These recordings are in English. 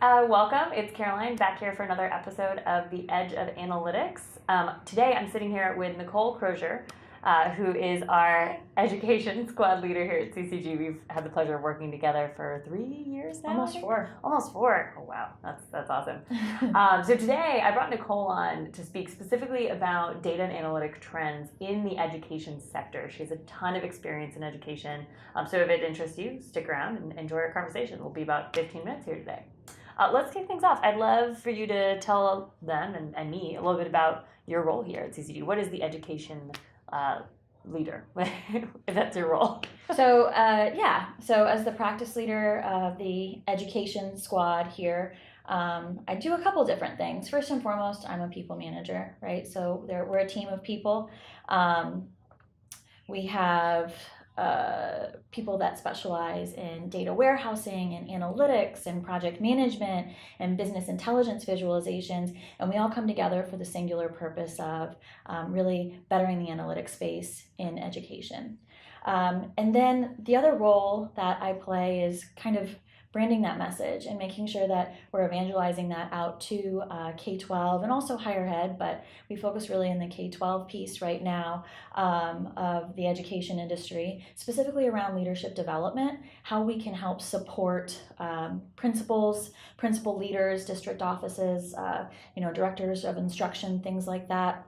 Welcome. It's Caroline back here for another episode of The Edge of Analytics. Today I'm sitting here with Nicole Crozier, who is our education squad leader here at CCG. We've had the pleasure of working together for 3 years now. Almost four. Almost four. Oh, wow. That's awesome. So today I brought Nicole on to speak specifically about data and analytic trends in the education sector. She has a ton of experience in education. So if it interests you, stick around and enjoy our conversation. We'll be about 15 minutes here today. Let's kick things off. I'd love for you to tell them and me a little bit about your role here at CCG. What is the education leader, if that's your role? So as the practice leader of the education squad here, I do a couple different things. First and foremost, I'm a people manager, right? So we're a team of people. We have people that specialize in data warehousing and analytics and project management and business intelligence visualizations, and we all come together for the singular purpose of really bettering the analytics space in education. And then the other role that I play is kind of branding that message and making sure that we're evangelizing that out to K-12 and also higher ed, but we focus really in the K-12 piece right now of the education industry, specifically around leadership development, how we can help support principals, principal leaders, district offices, directors of instruction, things like that,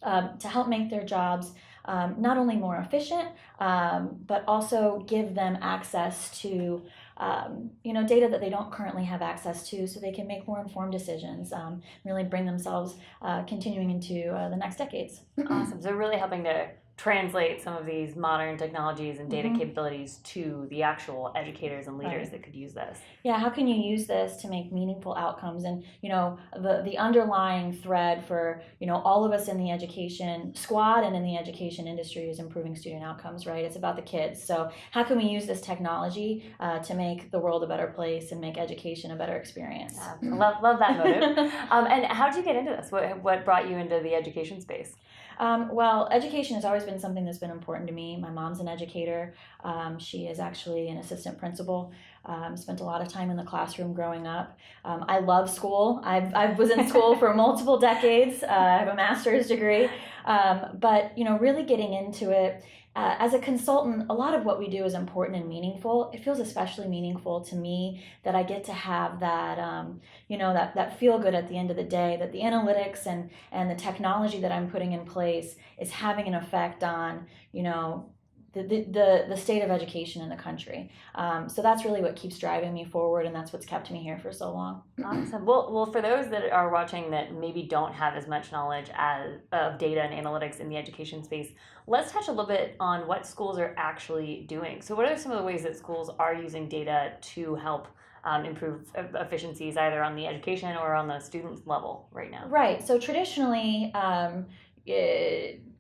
to help make their jobs not only more efficient, but also give them access to data that they don't currently have access to, so they can make more informed decisions, really bring themselves continuing into the next decades. Awesome. So really helping to translate some of these modern technologies and data capabilities to the actual educators and leaders that could use this. Yeah, how can you use this to make meaningful outcomes? And the underlying thread for all of us in the education squad and in the education industry is improving student outcomes, right? It's about the kids. So how can we use this technology to make the world a better place and make education a better experience? Love that motive. And how did you get into this? What brought you into the education space? Well, education has always been something that's been important to me. My mom's an educator. She is actually an assistant principal. Spent a lot of time in the classroom growing up. I love school. I was in school for multiple decades. I have a master's degree. But really getting into it, as a consultant, a lot of what we do is important and meaningful. It feels especially meaningful to me that I get to have that, that feel good at the end of the day, that the analytics and the technology that I'm putting in place is having an effect on, the state of education in the country. So that's really what keeps driving me forward, and that's what's kept me here for so long. Awesome. Well, for those that are watching that maybe don't have as much knowledge of data and analytics in the education space, let's touch a little bit on what schools are actually doing. So what are some of the ways that schools are using data to help improve efficiencies either on the education or on the student level right now? Right. So traditionally,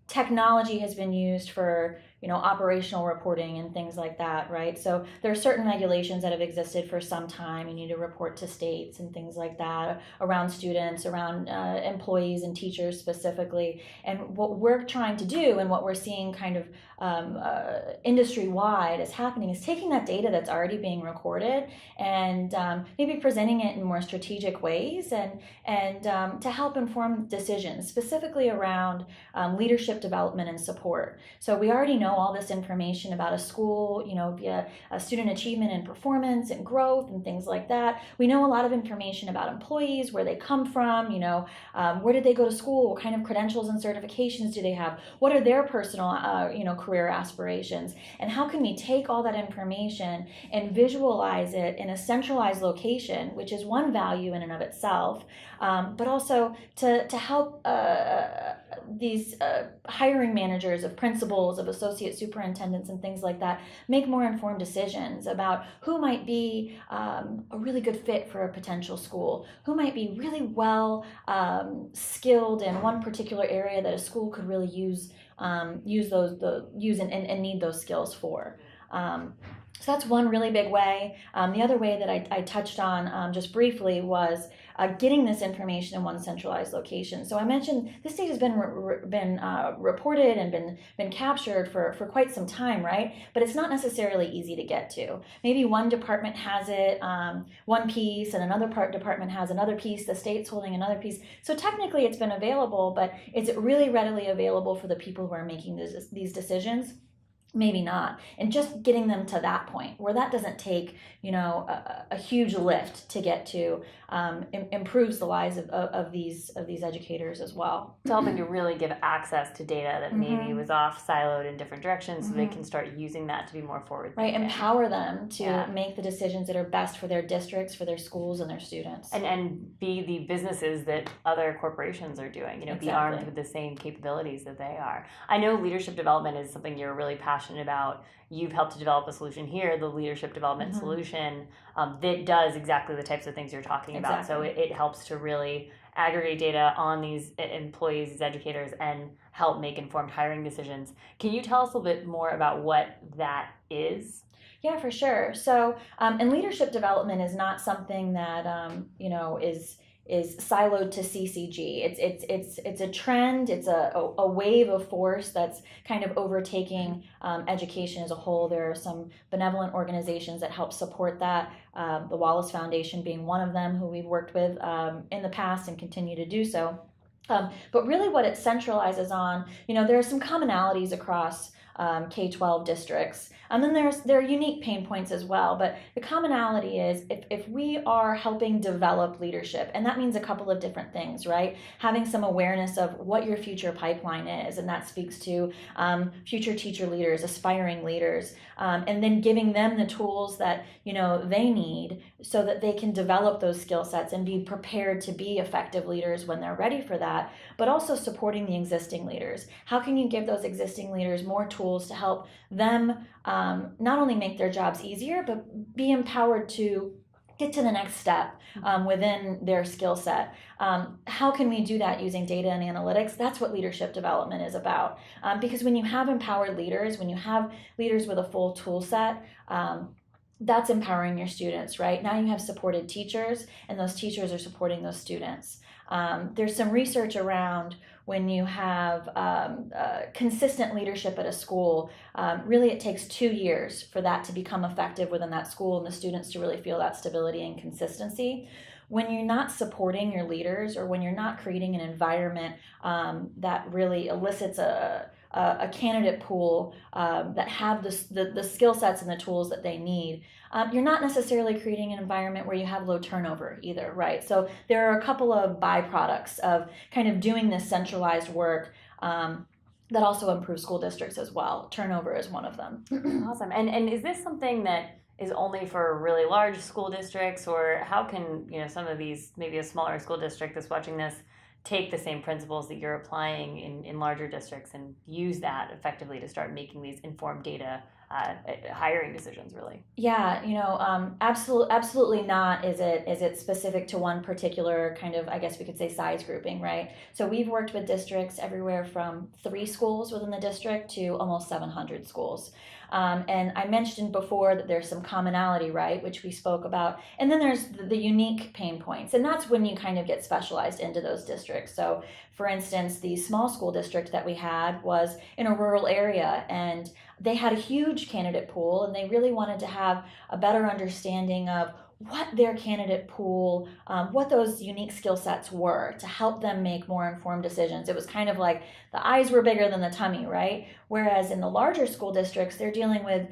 technology has been used for operational reporting and things like that, right? So there are certain regulations that have existed for some time. You need to report to states and things like that around students, around employees and teachers specifically. And what we're trying to do and what we're seeing kind of industry-wide is happening is taking that data that's already being recorded and maybe presenting it in more strategic ways and to help inform decisions, specifically around leadership development and support. So we already know all this information about a school, via student achievement and performance and growth and things like that. We know a lot of information about employees, where they come from, where did they go to school, what kind of credentials and certifications do they have, what are their personal, career aspirations, and how can we take all that information and visualize it in a centralized location, which is one value in and of itself, but also to help these hiring managers of principals, of associate superintendents and things like that make more informed decisions about who might be a really good fit for a potential school, who might be really well skilled in one particular area that a school could really use and need those skills for. So that's one really big way. The other way that I touched on just briefly was getting this information in one centralized location. So I mentioned this data has been reported and been captured for quite some time, right? But it's not necessarily easy to get to. Maybe one department has it, one piece, and another department has another piece, the state's holding another piece. So technically it's been available, but is it really readily available for the people who are making these decisions? Maybe not. And just getting them to that point where that doesn't take, a huge lift to get to, improves the lives of these educators as well. It's helping to really give access to data that maybe was off siloed in different directions, so they can start using that to be more forward thinking. Right, empower them to make the decisions that are best for their districts, for their schools, and their students. And be the businesses that other corporations are doing, Exactly. Be armed with the same capabilities that they are. I know leadership development is something you're really passionate about. You've helped to develop a solution here, the leadership development solution, that does exactly the types of things you're talking about. So it helps to really aggregate data on these employees, these educators, and help make informed hiring decisions. Can you tell us a little bit more about what that is? Yeah, for sure. So, and leadership development is not something that is siloed to CCG. It's a trend. It's a wave of force that's kind of overtaking education as a whole. There are some benevolent organizations that help support that. The Wallace Foundation being one of them, who we've worked with in the past and continue to do so. But really, what it centralizes on, there are some commonalities across K-12 districts. And then there are unique pain points as well, but the commonality is if we are helping develop leadership, and that means a couple of different things, right? Having some awareness of what your future pipeline is, and that speaks to future teacher leaders, aspiring leaders, and then giving them the tools that they need so that they can develop those skill sets and be prepared to be effective leaders when they're ready for that, but also supporting the existing leaders. How can you give those existing leaders more tools to help them not only make their jobs easier, but be empowered to get to the next step within their skill set? How can we do that using data and analytics? That's what leadership development is about. Because when you have empowered leaders, when you have leaders with a full tool set, that's empowering your students, right? Now you have supported teachers, and those teachers are supporting those students. There's some research around when you have consistent leadership at a school. Really it takes 2 years for that to become effective within that school and the students to really feel that stability and consistency. When you're not supporting your leaders, or when you're not creating an environment that really elicits a candidate pool that have the skill sets and the tools that they need, you're not necessarily creating an environment where you have low turnover either, right? So there are a couple of byproducts of kind of doing this centralized work that also improve school districts as well. Turnover is one of them. Awesome. And is this something that is only for really large school districts, or how can some of these, maybe a smaller school district that's watching this, take the same principles that you're applying in larger districts and use that effectively to start making these informed data hiring decisions, really? Yeah, absolutely not is it specific to one particular kind of, I guess we could say, size grouping, right? So we've worked with districts everywhere from 3 schools within the district to almost 700 schools. And I mentioned before that there's some commonality, right, which we spoke about. And then there's the unique pain points. And that's when you kind of get specialized into those districts. So, for instance, the small school district that we had was in a rural area, and they had a huge candidate pool, and they really wanted to have a better understanding of what their candidate pool, what those unique skill sets were to help them make more informed decisions. It was kind of like the eyes were bigger than the tummy, right? Whereas in the larger school districts, they're dealing with,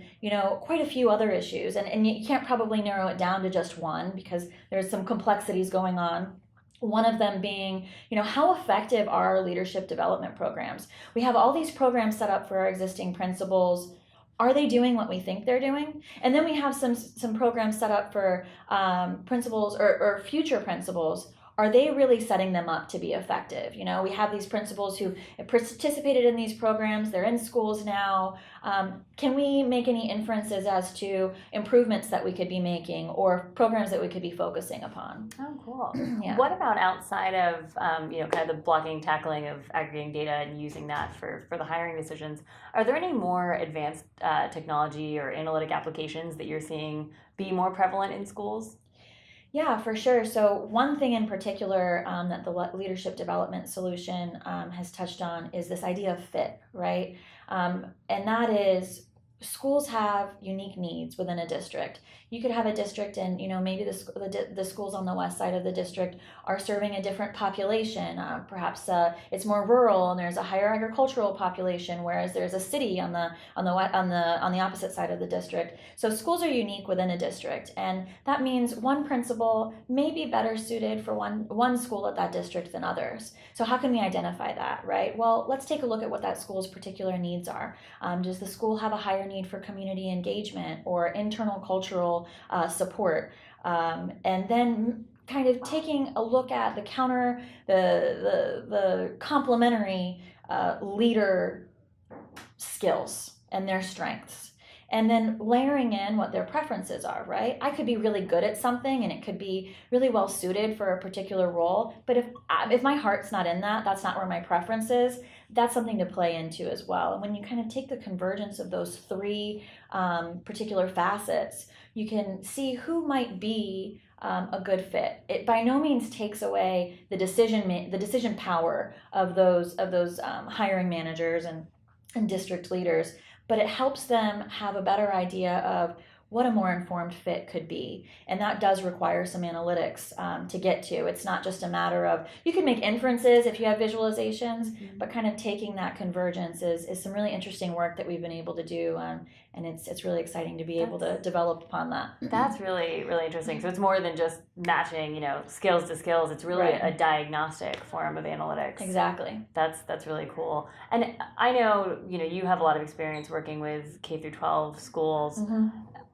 quite a few other issues. And you can't probably narrow it down to just one because there's some complexities going on. One of them being, how effective are our leadership development programs? We have all these programs set up for our existing principals. Are they doing what we think they're doing? And then we have some programs set up for principals or future principals. Are they really setting them up to be effective? We have these principals who have participated in these programs. They're in schools now. Can we make any inferences as to improvements that we could be making or programs that we could be focusing upon? Oh, cool. Yeah. What about outside of, kind of the blocking and tackling of aggregating data and using that for the hiring decisions? Are there any more advanced technology or analytic applications that you're seeing be more prevalent in schools? Yeah, for sure. So one thing in particular that the leadership development solution has touched on is this idea of fit, right? And that is schools have unique needs within a district. You could have a district and, maybe the schools on the west side of the district are serving a different population. Perhaps it's more rural and there's a higher agricultural population, whereas there's a city on the opposite side of the district. So schools are unique within a district, and that means one principal may be better suited for one school at that district than others. So how can we identify that, right? Well, let's take a look at what that school's particular needs are. Does the school have a higher need for community engagement or internal cultural support? And then kind of taking a look at the complementary leader skills and their strengths, and then layering in what their preferences are, right? I could be really good at something and it could be really well suited for a particular role, but if my heart's not in that, that's not where my preference is, that's something to play into as well. And when you kind of take the convergence of those three particular facets, you can see who might be a good fit. It by no means takes away the decision power of those hiring managers and district leaders, but it helps them have a better idea of what a more informed fit could be. And that does require some analytics to get to. It's not just a matter of, you can make inferences if you have visualizations, but kind of taking that convergence is some really interesting work that we've been able to do. And it's really exciting to be able to develop upon that. That's really, really interesting. So it's more than just matching, skills to skills. It's really a diagnostic form of analytics. Exactly. That's really cool. And I know, you have a lot of experience working with K through 12 schools.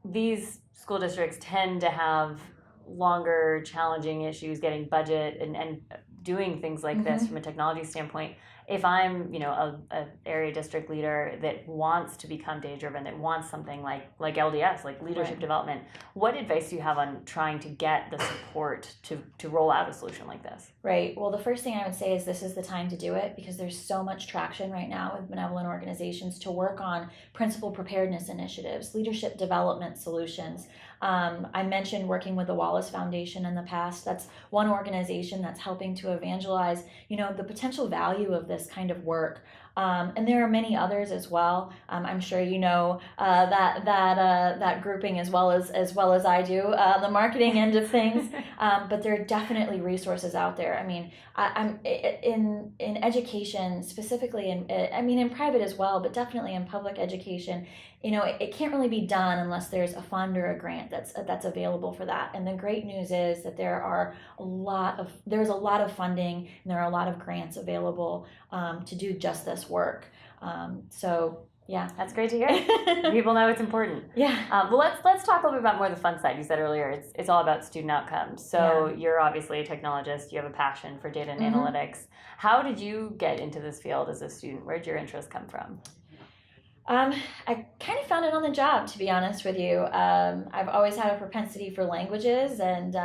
These school districts tend to have longer, challenging issues getting budget and doing things like this from a technology standpoint. If I'm, a area district leader that wants to become data-driven, that wants something like LDS, like leadership development, what advice do you have on trying to get the support to roll out a solution like this? Right. Well, the first thing I would say is this is the time to do it, because there's so much traction right now with benevolent organizations to work on principal preparedness initiatives, leadership development solutions. I mentioned working with the Wallace Foundation in the past. That's one organization that's helping to evangelize, the potential value of this kind of work. And there are many others as well. I'm sure that grouping as well as I do, the marketing end of things. But there are definitely resources out there. I mean, I'm in education specifically, in private as well, but definitely in public education. It can't really be done unless there's a fund or a grant that's available for that. And the great news is that there's a lot of funding and there are a lot of grants available to do just this work. So yeah, that's great to hear. People know it's important. Yeah. Well, let's talk a little bit about more the fun side. You said earlier it's all about student outcomes. So you're obviously a technologist. You have a passion for data and analytics. How did you get into this field as a student? Where did your interest come from? I kind of found it on the job, to be honest with you. I've always had a propensity for languages, and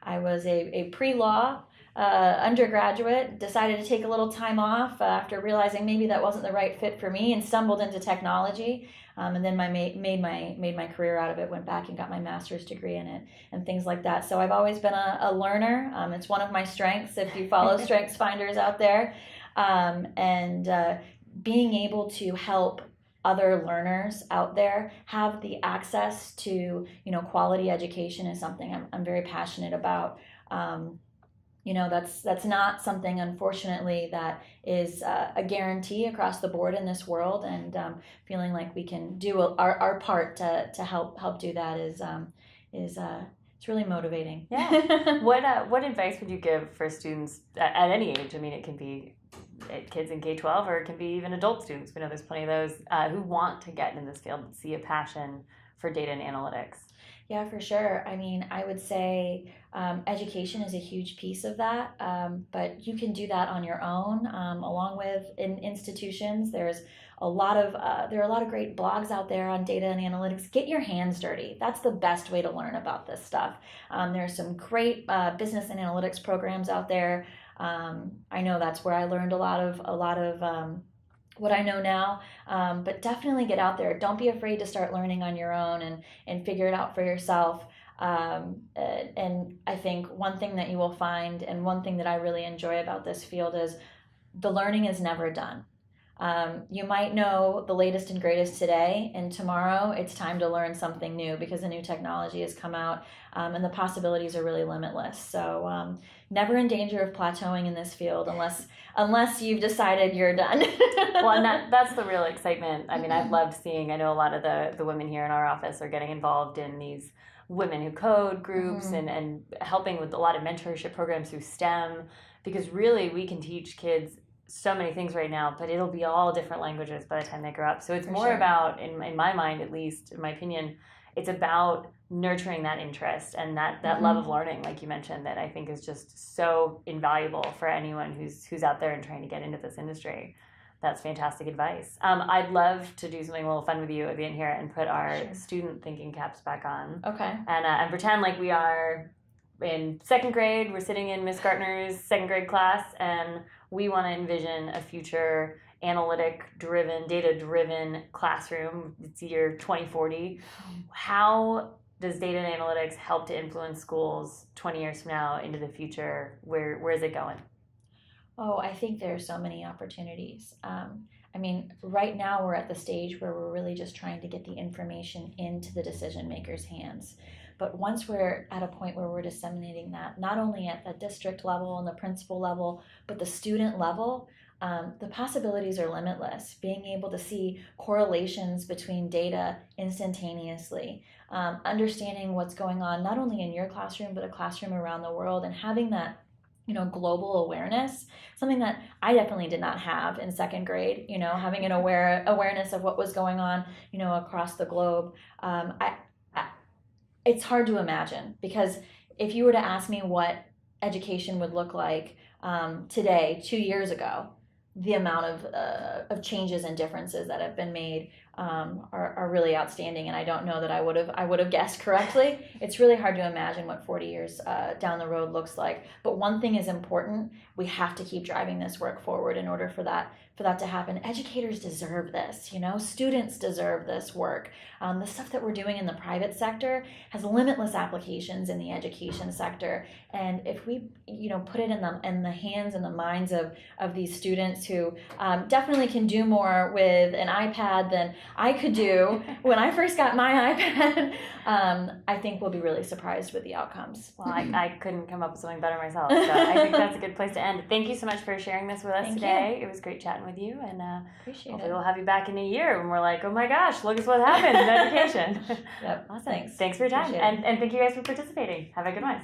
I was a pre-law undergraduate, decided to take a little time off after realizing maybe that wasn't the right fit for me, and stumbled into technology. And then made my career out of it, went back and got my master's degree in it and things like that. So I've always been a learner. It's one of my strengths if you follow strengths finders out there. And being able to help other learners out there have the access to quality education is something I'm very passionate about. That's not something, unfortunately, that is a guarantee across the board in this world, and feeling like we can do our part to help do that is it's really motivating. Yeah. What advice would you give for students at any age? I mean, it can be kids in K-12, or it can be even adult students. We know there's plenty of those who want to get in this field and see a passion for data and analytics. Yeah, for sure. I mean, I would say education is a huge piece of that, but you can do that on your own, along with in institutions. There are a lot of great blogs out there on data and analytics. Get your hands dirty. That's the best way to learn about this stuff. There are some great business and analytics programs out there. I know that's where I learned a lot of what I know now, but definitely get out there. Don't be afraid to start learning on your own and figure it out for yourself. And I think one thing that you will find, and one thing that I really enjoy about this field, is the learning is never done. You might know the latest and greatest today, and tomorrow it's time to learn something new because a new technology has come out, and the possibilities are really limitless. So never in danger of plateauing in this field unless you've decided you're done. Well, and that's the real excitement. I mean, I've loved seeing, I know a lot of the women here in our office are getting involved in these Women Who Code groups, and helping with a lot of mentorship programs through STEM, because really we can teach kids so many things right now, but it'll be all different languages by the time they grow up. So it's more about, in my mind, at least, in my opinion, it's about nurturing that interest and that love of learning, like you mentioned, that I think is just so invaluable for anyone who's out there and trying to get into this industry. That's fantastic advice. I'd love to do something a little fun with you at the end here and put our student thinking caps back on. Okay. And pretend like we are in second grade. We're sitting in Miss Gartner's second grade class, and we want to envision a future analytic-driven, data-driven classroom. It's year 2040. How does data and analytics help to influence schools 20 years from now into the future? Where is it going? Oh, I think there are so many opportunities. I mean, right now we're at the stage where we're really just trying to get the information into the decision makers' hands. But once we're at a point where we're disseminating that, not only at the district level and the principal level, but the student level, the possibilities are limitless. Being able to see correlations between data instantaneously, understanding what's going on not only in your classroom, but a classroom around the world, and having that global awareness, something that I definitely did not have in second grade, having an awareness of what was going on, across the globe. It's hard to imagine, because if you were to ask me what education would look like today, 2 years ago, the amount of changes and differences that have been made are really outstanding, and I don't know that I would have guessed correctly. It's really hard to imagine what 40 years down the road looks like. But one thing is important: we have to keep driving this work forward in order for that to happen. Educators deserve this. Students deserve this work. The stuff that we're doing in the private sector has limitless applications in the education sector, and if we put it in the hands and the minds of these students who definitely can do more with an iPad than I could do when I first got my iPad, I think we'll be really surprised with the outcomes. Well, I couldn't come up with something better myself, so I think that's a good place to end. Thank you so much for sharing this with us today. It was great chatting with you, and hopefully we'll have you back in a year when we're like, oh my gosh, look at what happened in education. Yep. Awesome. Thanks for your time, and thank you guys for participating. Have a good one.